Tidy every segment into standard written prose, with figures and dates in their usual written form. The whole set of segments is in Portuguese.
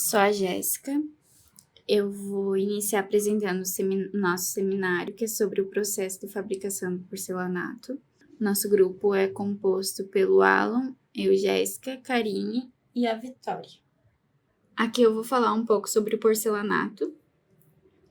Sou a Jéssica. Eu vou iniciar apresentando o nosso seminário, que é sobre o processo de fabricação do porcelanato. Nosso grupo é composto pelo Alan, eu, Jéssica, Karine e a Vitória. Aqui eu vou falar um pouco sobre o porcelanato.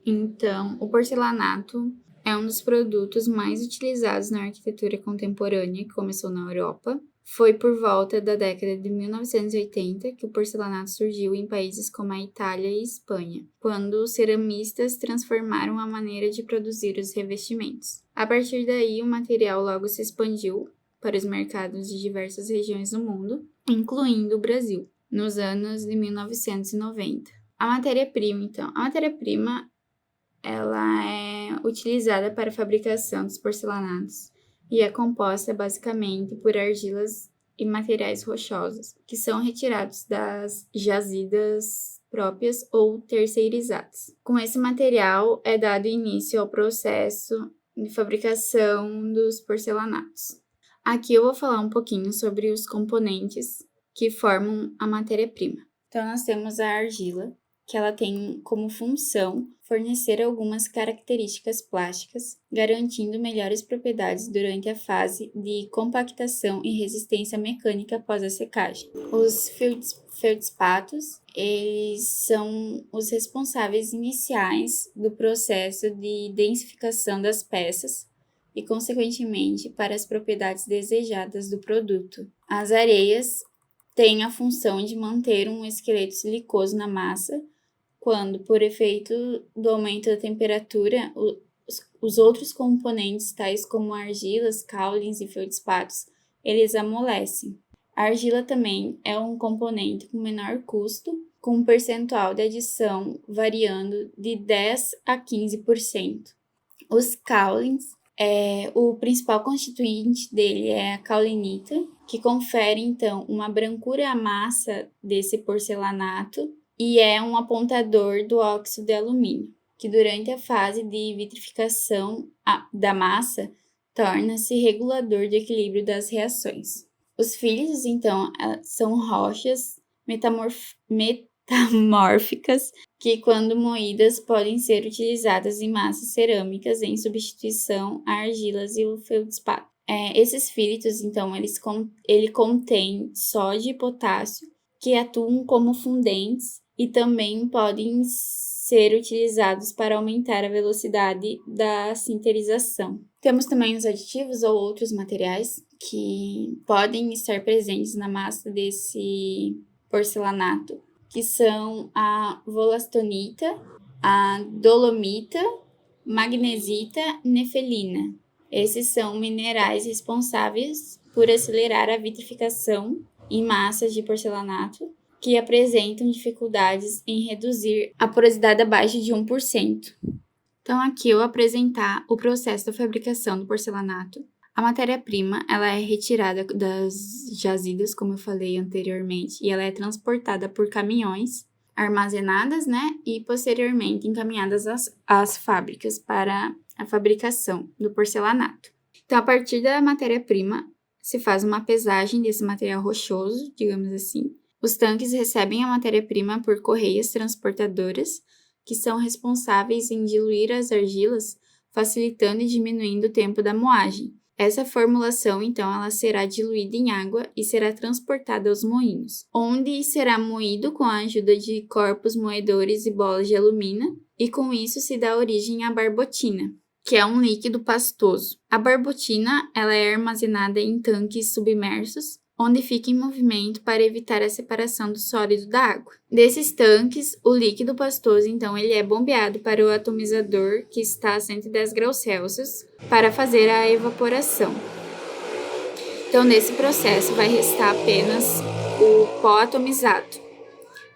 Então, o porcelanato é um dos produtos mais utilizados na arquitetura contemporânea, que começou na Europa. Foi por volta da década de 1980 que o porcelanato surgiu em países como a Itália e Espanha, quando os ceramistas transformaram a maneira de produzir os revestimentos. A partir daí, o material logo se expandiu para os mercados de diversas regiões do mundo, incluindo o Brasil, nos anos de 1990. A matéria-prima, ela é utilizada para a fabricação dos porcelanatos e é composta basicamente por argilas e materiais rochosos, que são retirados das jazidas próprias ou terceirizados. Com esse material é dado início ao processo de fabricação dos porcelanatos. Aqui eu vou falar um pouquinho sobre os componentes que formam a matéria-prima. Então, nós temos a argila, que ela tem como função fornecer algumas características plásticas, garantindo melhores propriedades durante a fase de compactação e resistência mecânica após a secagem. Os feldspatos, eles são os responsáveis iniciais do processo de densificação das peças e, consequentemente, para as propriedades desejadas do produto. As areias têm a função de manter um esqueleto silicoso na massa, quando, por efeito do aumento da temperatura, os outros componentes, tais como argilas, caulins e feldspatos, eles amolecem. A argila também é um componente com menor custo, com um percentual de adição variando de 10% a 15%. Os caulins, o principal constituinte dele é a caulinita, que confere, então, uma brancura à massa desse porcelanato, e é um apontador do óxido de alumínio, que durante a fase de vitrificação da massa torna-se regulador de equilíbrio das reações. Os filtros, então, são rochas metamórficas que, quando moídas, podem ser utilizadas em massas cerâmicas em substituição a argilas e o feldspato. Esses filtros, então, ele contém sódio e potássio, que atuam como fundentes e também podem ser utilizados para aumentar a velocidade da sinterização. Temos também os aditivos ou outros materiais que podem estar presentes na massa desse porcelanato, que são a volastonita, a dolomita, magnesita e nefelina. Esses são minerais responsáveis por acelerar a vitrificação em massas de porcelanato, que apresentam dificuldades em reduzir a porosidade abaixo de 1%. Então, aqui eu vou apresentar o processo da fabricação do porcelanato. A matéria-prima, ela é retirada das jazidas, como eu falei anteriormente, e ela é transportada por caminhões, armazenadas, e posteriormente encaminhadas às fábricas para a fabricação do porcelanato. Então, a partir da matéria-prima, se faz uma pesagem desse material rochoso, digamos assim. Os tanques recebem a matéria-prima por correias transportadoras, que são responsáveis em diluir as argilas, facilitando e diminuindo o tempo da moagem. Essa formulação, então, ela será diluída em água e será transportada aos moinhos, onde será moído com a ajuda de corpos moedores e bolas de alumina, e com isso se dá origem à barbotina, que é um líquido pastoso. A barbotina, ela é armazenada em tanques submersos, onde fica em movimento para evitar a separação do sólido da água. Desses tanques, o líquido pastoso, então, ele é bombeado para o atomizador, que está a 110 graus Celsius, para fazer a evaporação. Então, nesse processo, vai restar apenas o pó atomizado.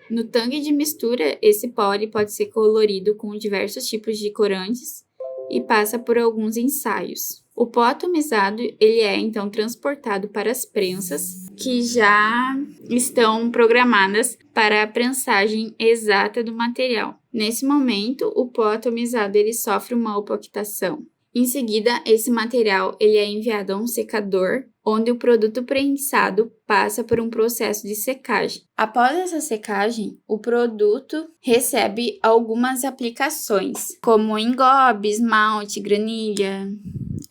No tanque de mistura, esse pó pode ser colorido com diversos tipos de corantes e passa por alguns ensaios. O pó atomizado, ele é então transportado para as prensas, que já estão programadas para a prensagem exata do material. Nesse momento, o pó atomizado ele sofre uma opaquitação. Em seguida, esse material ele é enviado a um secador, onde o produto prensado passa por um processo de secagem. Após essa secagem, o produto recebe algumas aplicações, como engobe, esmalte, granilha,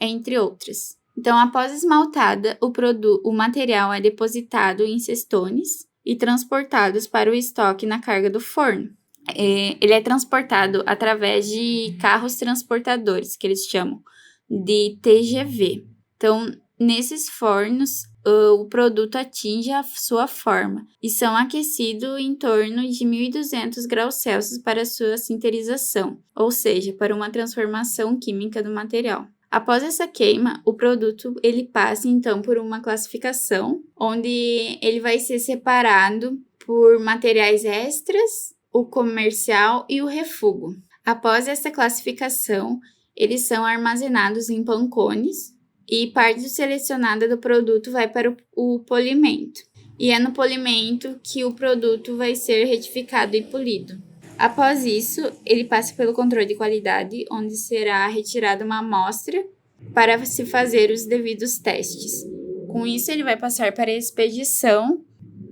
entre outras. Então, após esmaltada, o material é depositado em cestones e transportados para o estoque na carga do forno. Ele é transportado através de carros transportadores, que eles chamam de TGV. Então, nesses fornos, o produto atinge a sua forma e são aquecidos em torno de 1.200 graus Celsius para sua sinterização, ou seja, para uma transformação química do material. Após essa queima, o produto ele passa então por uma classificação, onde ele vai ser separado por materiais extras, o comercial e o refúgio. Após essa classificação, eles são armazenados em pancones e parte selecionada do produto vai para o polimento. E é no polimento que o produto vai ser retificado e polido. Após isso, ele passa pelo controle de qualidade, onde será retirada uma amostra para se fazer os devidos testes. Com isso, ele vai passar para a expedição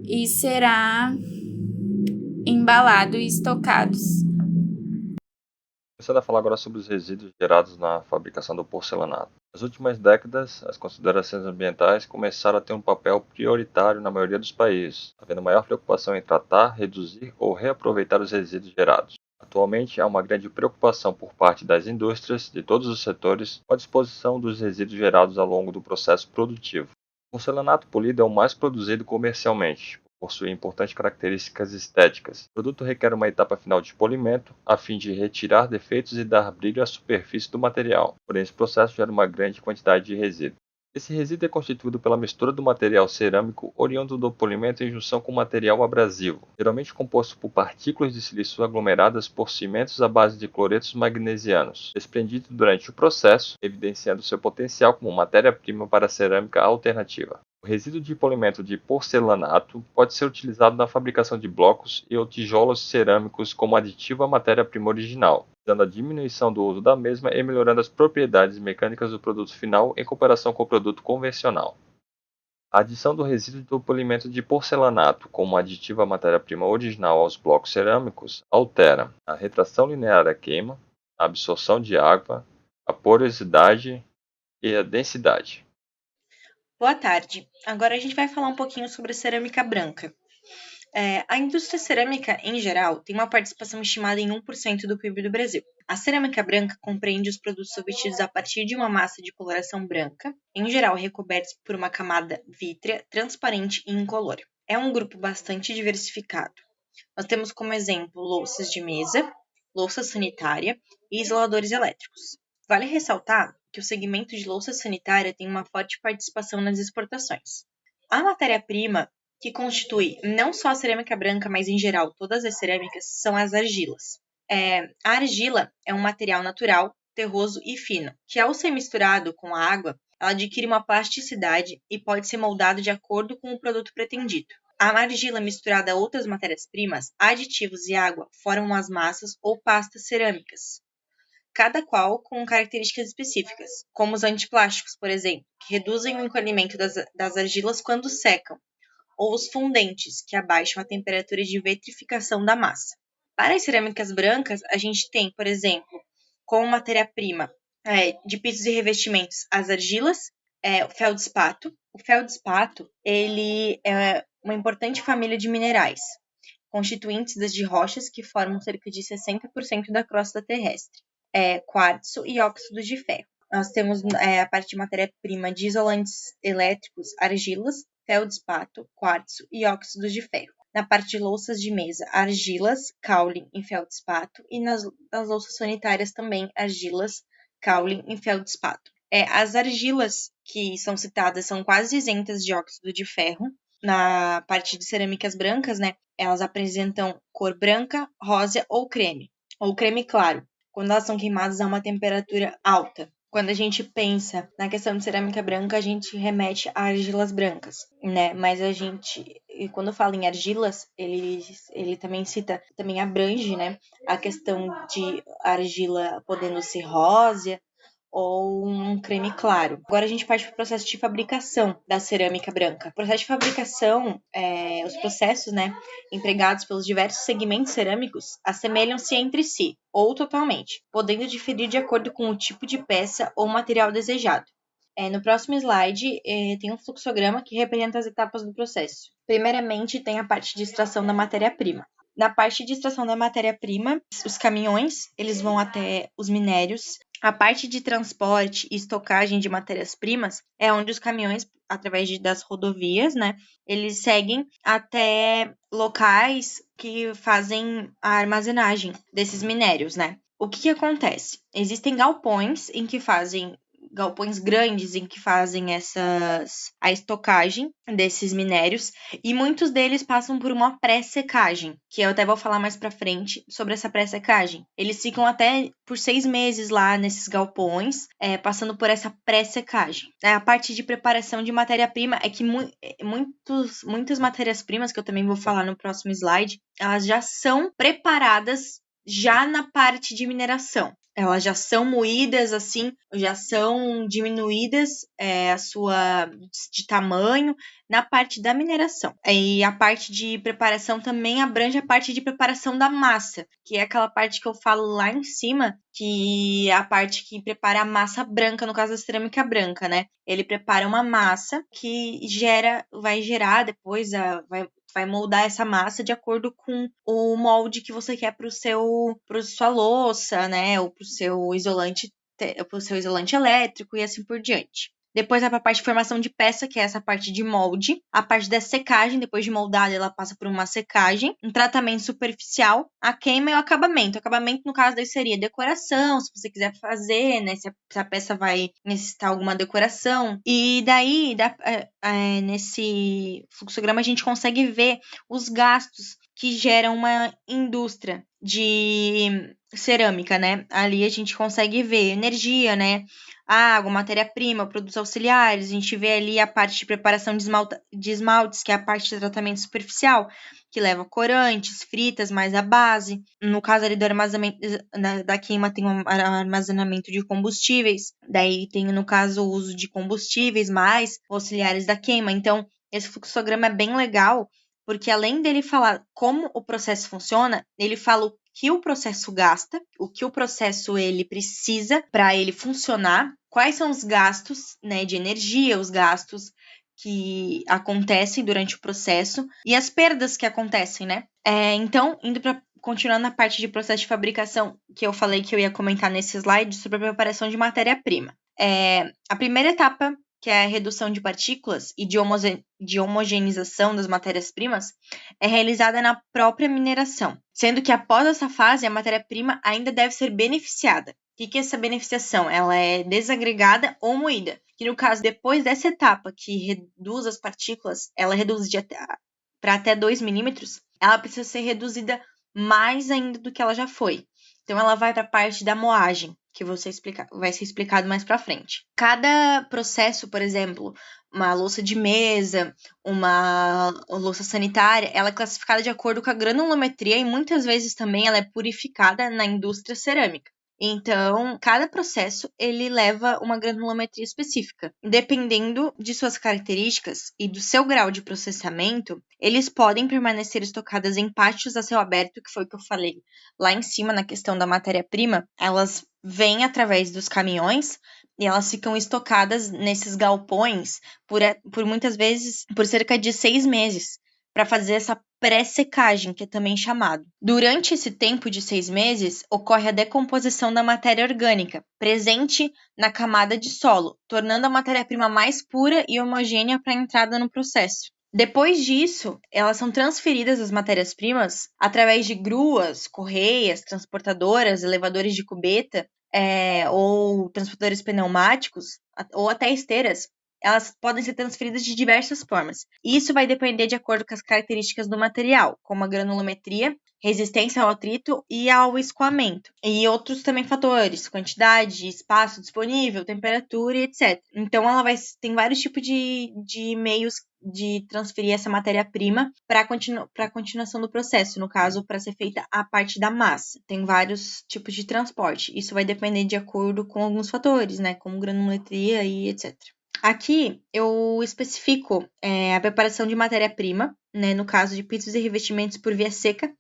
e será embalado e estocados. Começando a falar agora sobre os resíduos gerados na fabricação do porcelanato. Nas últimas décadas, as considerações ambientais começaram a ter um papel prioritário na maioria dos países, havendo maior preocupação em tratar, reduzir ou reaproveitar os resíduos gerados. Atualmente, há uma grande preocupação por parte das indústrias, de todos os setores, com a disposição dos resíduos gerados ao longo do processo produtivo. O porcelanato polido é o mais produzido comercialmente, possui importantes características estéticas. O produto requer uma etapa final de polimento, a fim de retirar defeitos e dar brilho à superfície do material. Porém, esse processo gera uma grande quantidade de resíduo. Esse resíduo é constituído pela mistura do material cerâmico oriundo do polimento em junção com material abrasivo, geralmente composto por partículas de silício aglomeradas por cimentos à base de cloretos magnesianos, desprendido durante o processo, evidenciando seu potencial como matéria-prima para a cerâmica alternativa. O resíduo de polimento de porcelanato pode ser utilizado na fabricação de blocos e ou tijolos cerâmicos como aditivo à matéria-prima original, dando a diminuição do uso da mesma e melhorando as propriedades mecânicas do produto final em comparação com o produto convencional. A adição do resíduo do polimento de porcelanato como aditivo à matéria-prima original aos blocos cerâmicos altera a retração linear da queima, a absorção de água, a porosidade e a densidade. Boa tarde. Agora a gente vai falar um pouquinho sobre a cerâmica branca. A indústria cerâmica, em geral, tem uma participação estimada em 1% do PIB do Brasil. A cerâmica branca compreende os produtos obtidos a partir de uma massa de coloração branca, em geral recobertos por uma camada vítrea, transparente e incolor. É um grupo bastante diversificado. Nós temos como exemplo louças de mesa, louça sanitária e isoladores elétricos. Vale ressaltar que o segmento de louça sanitária tem uma forte participação nas exportações. A matéria-prima que constitui não só a cerâmica branca, mas em geral todas as cerâmicas, são as argilas. A argila é um material natural, terroso e fino, que ao ser misturado com a água, ela adquire uma plasticidade e pode ser moldado de acordo com o produto pretendido. A argila misturada a outras matérias-primas, aditivos e água formam as massas ou pastas cerâmicas, cada qual com características específicas, como os antiplásticos, por exemplo, que reduzem o encolhimento das argilas quando secam, ou os fundentes, que abaixam a temperatura de vitrificação da massa. Para as cerâmicas brancas, a gente tem, por exemplo, como matéria-prima de pisos e revestimentos, as argilas, o feldspato. O feldspato, ele é uma importante família de minerais, constituintes de rochas que formam cerca de 60% da crosta terrestre. Quartzo e óxidos de ferro. Nós temos a parte de matéria-prima de isolantes elétricos, argilas, feldspato, quartzo e óxidos de ferro. Na parte de louças de mesa, argilas, caulin e feldspato. E nas louças sanitárias também, argilas, caulin e feldspato. As argilas que são citadas são quase isentas de óxido de ferro. Na parte de cerâmicas brancas, né, elas apresentam cor branca, rosa ou creme claro, quando elas são queimadas a uma temperatura alta. Quando a gente pensa na questão de cerâmica branca, a gente remete a argilas brancas, né? Mas quando fala em argilas, ele também abrange, né, a questão de argila podendo ser rosa ou um creme claro. Agora a gente parte para o processo de fabricação da cerâmica branca. O processo de fabricação, os processos, né, empregados pelos diversos segmentos cerâmicos assemelham-se entre si, ou totalmente, podendo diferir de acordo com o tipo de peça ou material desejado. No próximo slide, tem um fluxograma que representa as etapas do processo. Primeiramente, tem a parte de extração da matéria-prima. Na parte de extração da matéria-prima, os caminhões, eles vão até os minérios. A parte de transporte e estocagem de matérias-primas é onde os caminhões, através das rodovias, né, eles seguem até locais que fazem a armazenagem desses minérios, né? O que acontece? Existem galpões grandes em que fazem a estocagem desses minérios, e muitos deles passam por uma pré-secagem, que eu até vou falar mais pra frente sobre essa pré-secagem. Eles ficam até por 6 meses lá nesses galpões, passando por essa pré-secagem. A parte de preparação de matéria-prima é que muitas matérias-primas, que eu também vou falar no próximo slide, elas já são preparadas já na parte de mineração. Elas já são moídas assim, já são diminuídas de tamanho na parte da mineração. E a parte de preparação também abrange a parte de preparação da massa, que é aquela parte que eu falo lá em cima, que é a parte que prepara a massa branca, no caso da cerâmica branca, né? Ele prepara uma massa que vai gerar depois, vai moldar essa massa de acordo com o molde que você quer para sua louça, né? Ou para o seu isolante elétrico e assim por diante. Depois vai para a parte de formação de peça, que é essa parte de molde. A parte da secagem, depois de moldada, ela passa por uma secagem. Um tratamento superficial, a queima e o acabamento. O acabamento, no caso, daí seria decoração, se você quiser fazer, né? Se a peça vai necessitar alguma decoração. E daí, nesse fluxograma, a gente consegue ver os gastos que geram uma indústria de cerâmica, né? Ali a gente consegue ver energia, né? Água, matéria-prima, produtos auxiliares. A gente vê ali a parte de preparação de esmaltes, que é a parte de tratamento superficial, que leva corantes, fritas, mais a base. No caso ali do armazenamento da queima, tem um armazenamento de combustíveis. Daí tem, no caso, o uso de combustíveis mais auxiliares da queima. Então, esse fluxograma é bem legal, porque além dele falar como o processo funciona, ele fala o que o processo gasta, o que o processo ele precisa para ele funcionar, quais são os gastos, né, de energia, os gastos que acontecem durante o processo e as perdas que acontecem, né? Então, indo para continuando na parte de processo de fabricação, que eu falei que eu ia comentar nesse slide sobre a preparação de matéria-prima. A primeira etapa, que é a redução de partículas e de homogeneização das matérias-primas, é realizada na própria mineração, sendo que após essa fase, a matéria-prima ainda deve ser beneficiada. O que é essa beneficiação? Ela é desagregada ou moída, que no caso, depois dessa etapa que reduz as partículas, ela reduz para até 2 milímetros, ela precisa ser reduzida mais ainda do que ela já foi. Então, ela vai para a parte da moagem, que vai ser explicado mais para frente. Cada processo, por exemplo, uma louça de mesa, uma louça sanitária, ela é classificada de acordo com a granulometria e muitas vezes também ela é purificada na indústria cerâmica. Então, cada processo, ele leva uma granulometria específica. Dependendo de suas características e do seu grau de processamento, eles podem permanecer estocadas em pátios a céu aberto, que foi o que eu falei lá em cima na questão da matéria-prima. Elas vêm através dos caminhões e elas ficam estocadas nesses galpões por muitas vezes por cerca de 6 meses, para fazer essa pré-secagem, que é também chamado. Durante esse tempo de 6 meses, ocorre a decomposição da matéria orgânica, presente na camada de solo, tornando a matéria-prima mais pura e homogênea para a entrada no processo. Depois disso, elas são transferidas as matérias-primas através de gruas, correias, transportadoras, elevadores de cubeta, ou transportadores pneumáticos, ou até esteiras, elas podem ser transferidas de diversas formas. E isso vai depender de acordo com as características do material, como a granulometria, resistência ao atrito e ao escoamento. E outros também fatores, quantidade, espaço disponível, temperatura e etc. Então, ela tem vários tipos de meios de transferir essa matéria-prima para a continuação do processo, no caso, para ser feita a parte da massa. Tem vários tipos de transporte. Isso vai depender de acordo com alguns fatores, né? Como granulometria e etc. Aqui eu especifico a preparação de matéria-prima, né? No caso de pisos e revestimentos por via seca.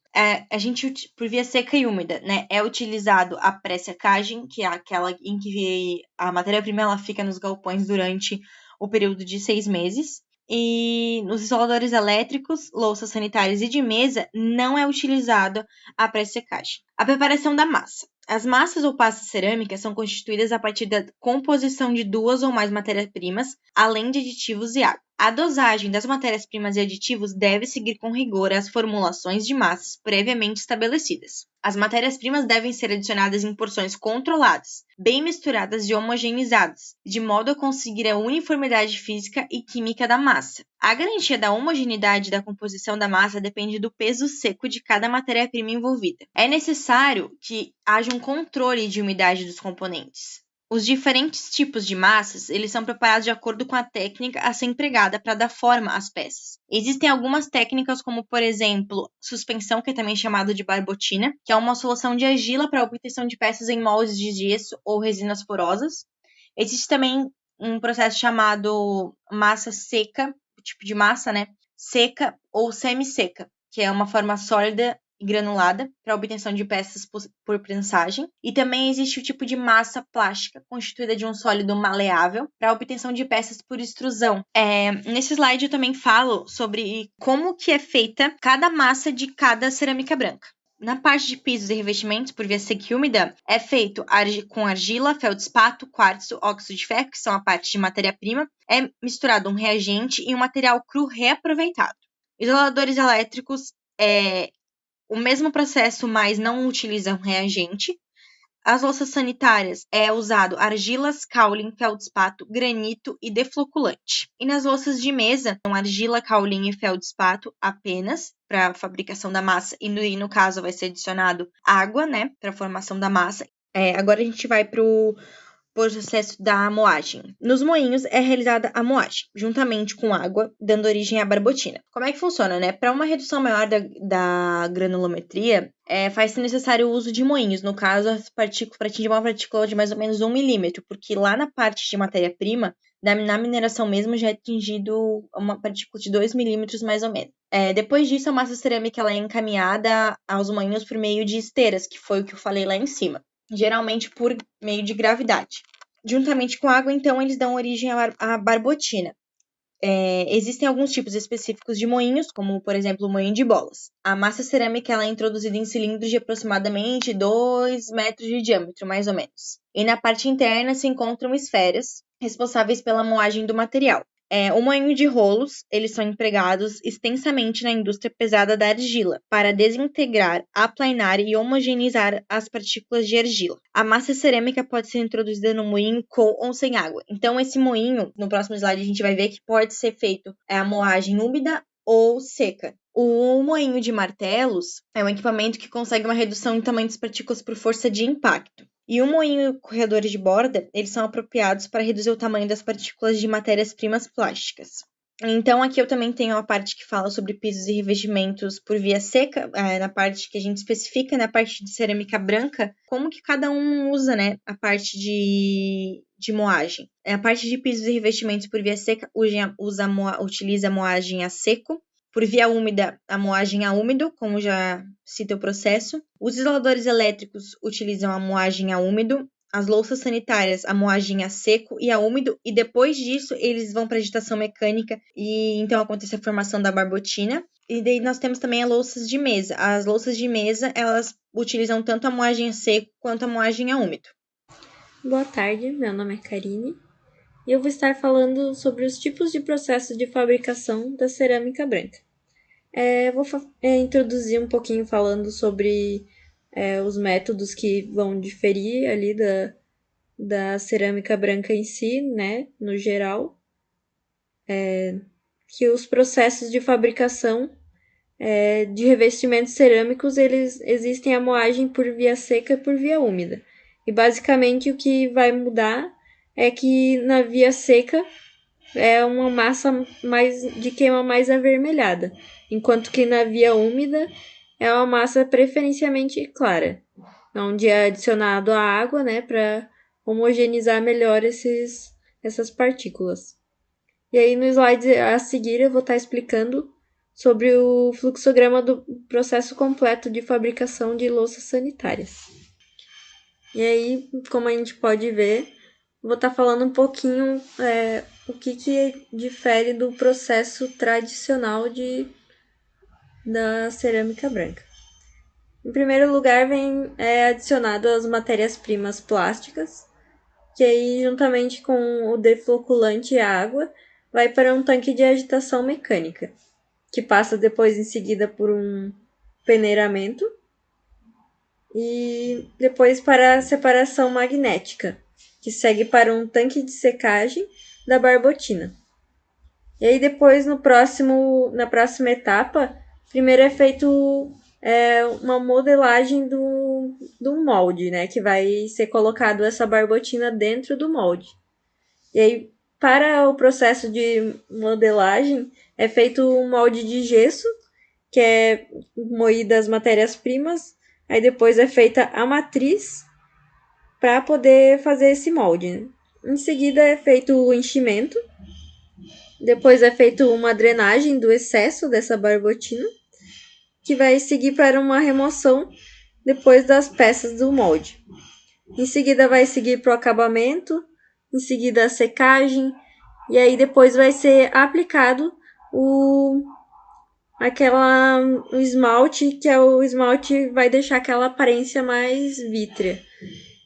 Por via seca e úmida, né? É utilizado a pré-secagem, que é aquela em que a matéria-prima ela fica nos galpões durante o período de 6 meses. E nos isoladores elétricos, louças sanitárias e de mesa, não é utilizado a pré-secagem. A preparação da massa. As massas ou pastas cerâmicas são constituídas a partir da composição de 2 ou mais matérias-primas, além de aditivos e água. A dosagem das matérias-primas e aditivos deve seguir com rigor as formulações de massas previamente estabelecidas. As matérias-primas devem ser adicionadas em porções controladas, bem misturadas e homogeneizadas, de modo a conseguir a uniformidade física e química da massa. A garantia da homogeneidade da composição da massa depende do peso seco de cada matéria-prima envolvida. É necessário que haja um controle de umidade dos componentes. Os diferentes tipos de massas, eles são preparados de acordo com a técnica a ser empregada para dar forma às peças. Existem algumas técnicas, como, por exemplo, suspensão, que é também chamado de barbotina, que é uma solução de argila para a obtenção de peças em moldes de gesso ou resinas porosas. Existe também um processo chamado massa seca, o tipo de massa, né? Seca ou semi-seca, que é uma forma sólida e granulada para obtenção de peças por prensagem. E também existe o tipo de massa plástica, constituída de um sólido maleável, para obtenção de peças por extrusão. Nesse slide eu também falo sobre como que é feita cada massa de cada cerâmica branca. Na parte de pisos e revestimentos, por via seca e úmida, é feito com argila, feldspato, quartzo, óxido de ferro, que são a parte de matéria-prima. É misturado um reagente e um material cru reaproveitado. Isoladores elétricos o mesmo processo, mas não utilizam reagente. As louças sanitárias é usado argilas, caulin, feldspato, granito e defloculante. E nas louças de mesa, são argila, caulin e feldspato apenas para a fabricação da massa. E no caso vai ser adicionado água, né, para a formação da massa. Agora a gente vai para o processo da moagem. Nos moinhos é realizada a moagem, juntamente com água, dando origem à barbotina. Como é que funciona, né? Para uma redução maior da granulometria, faz-se necessário o uso de moinhos, no caso, para atingir uma partícula de mais ou menos 1 milímetro, porque lá na parte de matéria-prima, na mineração mesmo, já é atingido uma partícula de 2 milímetros mais ou menos. Depois disso, a massa cerâmica ela é encaminhada aos moinhos por meio de esteiras, que foi o que eu falei lá em cima, geralmente por meio de gravidade. Juntamente com a água, então, eles dão origem à barbotina. Existem alguns tipos específicos de moinhos, como, por exemplo, o moinho de bolas. A massa cerâmica ela é introduzida em cilindros de aproximadamente 2 metros de diâmetro, mais ou menos. E na parte interna se encontram esferas, responsáveis pela moagem do material. O moinho de rolos, eles são empregados extensamente na indústria pesada da argila, para desintegrar, aplanar e homogeneizar as partículas de argila. A massa cerâmica pode ser introduzida no moinho com ou sem água. Então, esse moinho, no próximo slide a gente vai ver que pode ser feito a moagem úmida ou seca. O moinho de martelos é um equipamento que consegue uma redução em tamanho das partículas por força de impacto. E o moinho e corredores de borda, eles são apropriados para reduzir o tamanho das partículas de matérias-primas plásticas. Então, aqui eu também tenho a parte que fala sobre pisos e revestimentos por via seca, na parte que a gente especifica, na parte de cerâmica branca, como que cada um usa, né, a parte de moagem. A parte de pisos e revestimentos por via seca utiliza a moagem a seco. Por via úmida, a moagem a úmido, como já cita o processo. Os isoladores elétricos utilizam a moagem a úmido. As louças sanitárias, a moagem a seco e a úmido. E depois disso, eles vão para a agitação mecânica e então acontece a formação da barbotina. E daí nós temos também as louças de mesa. As louças de mesa, elas utilizam tanto a moagem a seco quanto a moagem a úmido. Boa tarde, meu nome é Karine. E eu vou estar falando sobre os tipos de processos de fabricação da cerâmica branca. Vou introduzir um pouquinho falando sobre os métodos que vão diferir ali da cerâmica branca em si, né, no geral. que os processos de fabricação de revestimentos cerâmicos, eles existem a moagem por via seca e por via úmida. E basicamente o que vai mudar é que na via seca é uma massa de queima mais avermelhada, enquanto que na via úmida é uma massa preferencialmente clara, onde é adicionado a água, né, para homogeneizar melhor essas partículas. E aí no slide a seguir eu vou estar explicando sobre o fluxograma do processo completo de fabricação de louças sanitárias. E aí, como a gente pode ver, vou estar falando um pouquinho o que difere do processo tradicional da cerâmica branca. Em primeiro lugar, vem adicionado as matérias-primas plásticas, que aí, juntamente com o defloculante e a água, vai para um tanque de agitação mecânica, que passa depois em seguida por um peneiramento e depois para a separação magnética, que segue para um tanque de secagem da barbotina. E aí depois, na próxima etapa, primeiro é feito uma modelagem do molde, né? Que vai ser colocado essa barbotina dentro do molde. E aí, para o processo de modelagem, é feito um molde de gesso, que é moída as matérias-primas, aí depois é feita a matriz para poder fazer esse molde. Em seguida é feito o enchimento, depois é feito uma drenagem do excesso dessa barbotina, que vai seguir para uma remoção depois das peças do molde. Em seguida vai seguir para o acabamento, em seguida a secagem, e aí depois vai ser aplicado o esmalte, que o esmalte vai deixar aquela aparência mais vítrea.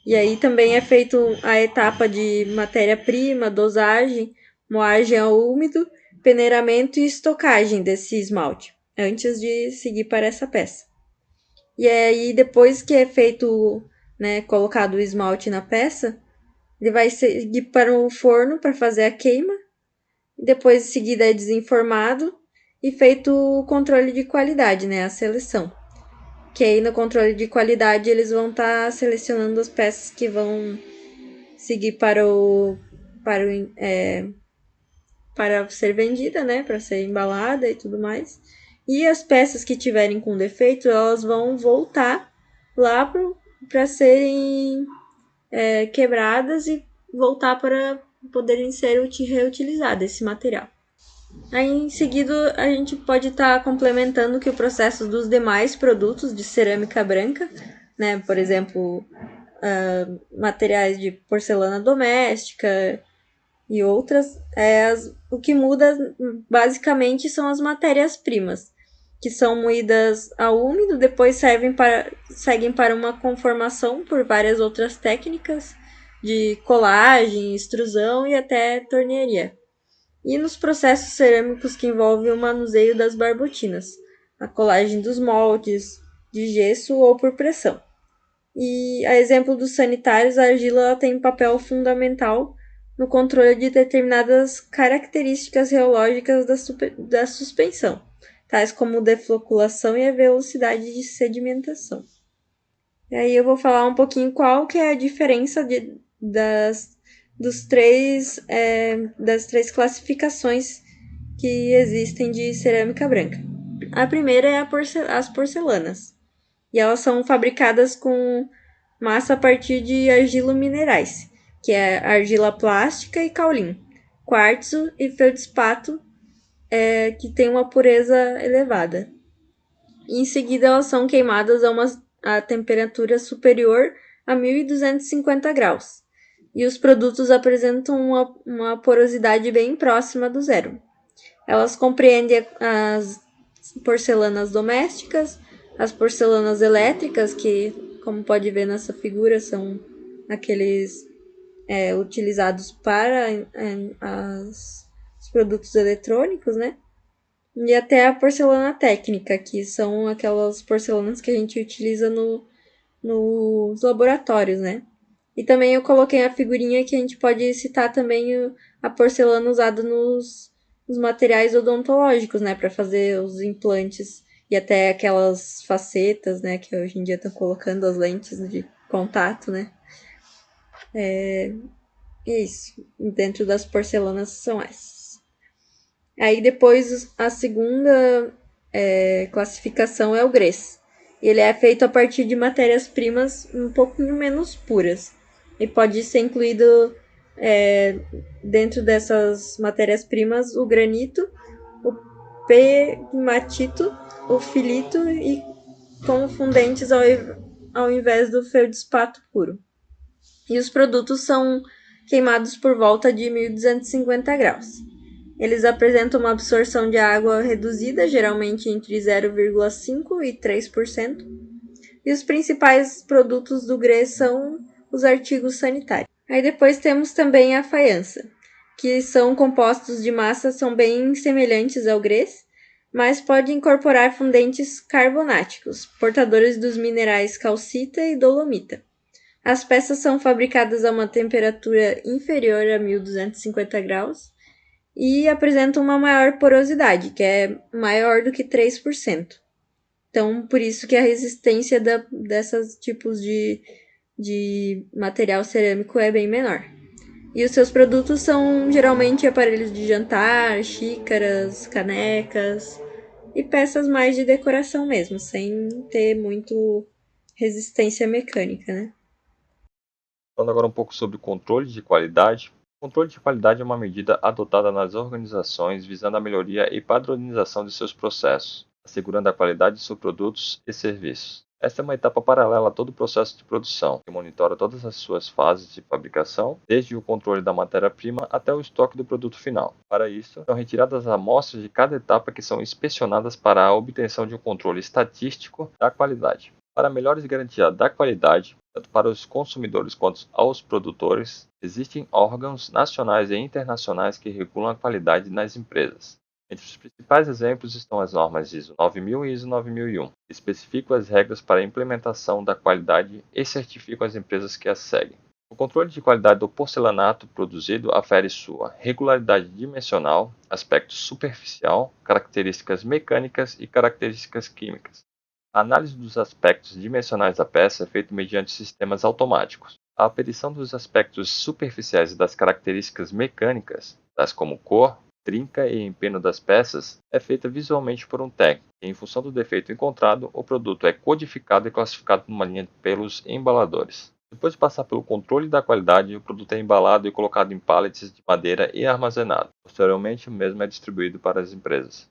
E aí também é feito a etapa de matéria-prima, dosagem, moagem ao úmido, peneiramento e estocagem desse esmalte, antes de seguir para essa peça. E aí depois que é feito, né, colocado o esmalte na peça, ele vai seguir para o forno para fazer a queima. Depois, em seguida, é desenformado e feito o controle de qualidade, né? A seleção. Que aí no controle de qualidade eles vão estar selecionando as peças que vão seguir para ser vendida, né? Para ser embalada e tudo mais. E as peças que tiverem com defeito, elas vão voltar lá para serem quebradas e voltar para poderem ser reutilizadas esse material. Aí, em seguida, a gente pode estar complementando que o processo dos demais produtos de cerâmica branca, né, por exemplo, materiais de porcelana doméstica e outras, o que muda basicamente são as matérias-primas, que são moídas a úmido, depois seguem para uma conformação por várias outras técnicas de colagem, extrusão e até tornearia. E nos processos cerâmicos que envolvem o manuseio das barbotinas, a colagem dos moldes, de gesso ou por pressão. E, a exemplo dos sanitários, a argila tem um papel fundamental no controle de determinadas características reológicas da suspensão, tais como defloculação e a velocidade de sedimentação. E aí eu vou falar um pouquinho qual que é a diferença das três classificações que existem de cerâmica branca. A primeira é as porcelanas, e elas são fabricadas com massa a partir de argilominerais, que é argila plástica e caulim, quartzo e feldspato, que tem uma pureza elevada. E em seguida elas são queimadas a temperatura superior a 1.250 graus. E os produtos apresentam uma porosidade bem próxima do zero. Elas compreendem as porcelanas domésticas, as porcelanas elétricas, que, como pode ver nessa figura, são aqueles utilizados para os produtos eletrônicos, né? E até a porcelana técnica, que são aquelas porcelanas que a gente utiliza nos laboratórios, né? E também eu coloquei a figurinha que a gente pode citar também a porcelana usada nos os materiais odontológicos, né, para fazer os implantes e até aquelas facetas, né, que hoje em dia estão colocando as lentes de contato, né. É isso. Dentro das porcelanas são essas. Aí depois a segunda classificação é o GRES. Ele é feito a partir de matérias-primas um pouquinho menos puras. E pode ser incluído dentro dessas matérias-primas o granito, o pegmatito, o filito e como fundentes ao invés do feldspato puro. E os produtos são queimados por volta de 1250 graus. Eles apresentam uma absorção de água reduzida, geralmente entre 0,5% e 3%. E os principais produtos do GRE são os artigos sanitários. Aí depois temos também a faiança, que são compostos de massa são bem semelhantes ao GRES, mas pode incorporar fundentes carbonáticos, portadores dos minerais calcita e dolomita. As peças são fabricadas a uma temperatura inferior a 1250 graus e apresentam uma maior porosidade, que é maior do que 3%. Então, por isso que a resistência desses tipos de material cerâmico é bem menor. E os seus produtos são geralmente aparelhos de jantar, xícaras, canecas e peças mais de decoração mesmo, sem ter muito resistência mecânica, né? Falando agora um pouco sobre o controle de qualidade. O controle de qualidade é uma medida adotada nas organizações visando a melhoria e padronização de seus processos, assegurando a qualidade de seus produtos e serviços. Esta é uma etapa paralela a todo o processo de produção, que monitora todas as suas fases de fabricação, desde o controle da matéria-prima até o estoque do produto final. Para isso, são retiradas amostras de cada etapa que são inspecionadas para a obtenção de um controle estatístico da qualidade. Para melhores garantia da qualidade, tanto para os consumidores quanto aos produtores, existem órgãos nacionais e internacionais que regulam a qualidade nas empresas. Entre os principais exemplos estão as normas ISO 9000 e ISO 9001, que especificam as regras para a implementação da qualidade e certificam as empresas que as seguem. O controle de qualidade do porcelanato produzido afere sua regularidade dimensional, aspecto superficial, características mecânicas e características químicas. A análise dos aspectos dimensionais da peça é feita mediante sistemas automáticos. A aferição dos aspectos superficiais e das características mecânicas, tais como cor, trinca e empeno das peças, é feita visualmente por um técnico, e em função do defeito encontrado, o produto é codificado e classificado numa linha pelos embaladores. Depois de passar pelo controle da qualidade, o produto é embalado e colocado em pallets de madeira e armazenado. Posteriormente, o mesmo é distribuído para as empresas.